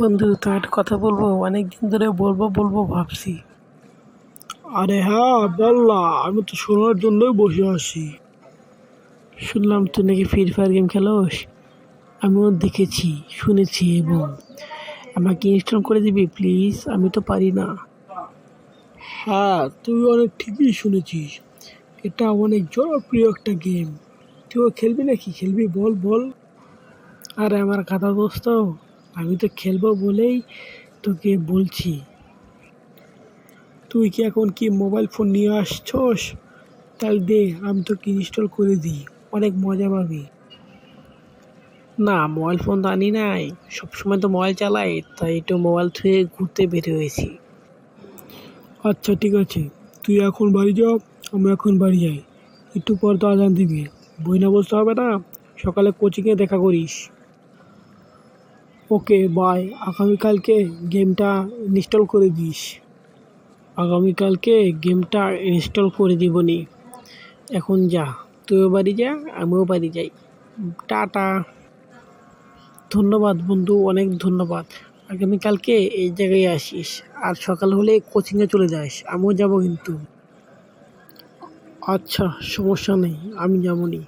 বন্ধু, তো একটা কথা বলবো, অনেক দিন ধরে বলবো বলবো ভাবছি। আরে হ্যাঁ, বল না। আমি তো শোনার জন্যই বসে আছি। শুনলাম তুই নাকি ফ্রি ফায়ার গেম খেলোস। আমিও দেখেছি, শুনেছি, এবং আমাকে ইনস্টল করে দিবি প্লিজ, আমি তো পারি না। হ্যাঁ, তুই অনেক ঠিকই শুনেছিস। এটা অনেক জনপ্রিয় একটা গেম। তুইও খেলবি নাকি? খেলবি? বল বল। আরে আমার গাধা দোস্ত, আমি তো খেলবো বলেই তোকে বলছি। তুই কি এখন কি মোবাইল ফোন নিয়ে আসছস? তাই দে, আমি তোকে ইনস্টল করে দিই। অনেক মজা পাবি। না, মোবাইল ফোন তো আনি নাই, সবসময় তো মোবাইল চালাই, তাই একটু মোবাইল থুয়ে ঘুরতে বের হয়েছি। আচ্ছা ঠিক আছে, তুই এখন বাড়ি যা। আমি এখন বাড়ি যাই। একটু পর তো আজান দিবি। বই না বসতে হবে না। সকালে কোচিংয়ে দেখা করিস। Okay bye. আগামীকালকে গেমটা ইনস্টল করে দিস। আগামীকালকে গেমটা ইনস্টল করে দিবনি। এখন যা, তুইও বাড়ি যা, আমিও বাড়ি যাই। টাটা। ধন্যবাদ বন্ধু, অনেক ধন্যবাদ। আগামীকালকে এই জায়গায় আসিস, আর সকাল হলে কোচিংয়ে চলে যাস, আমিও যাবো কিন্তু। আচ্ছা, সমস্যা নেই, আমি যাবনি।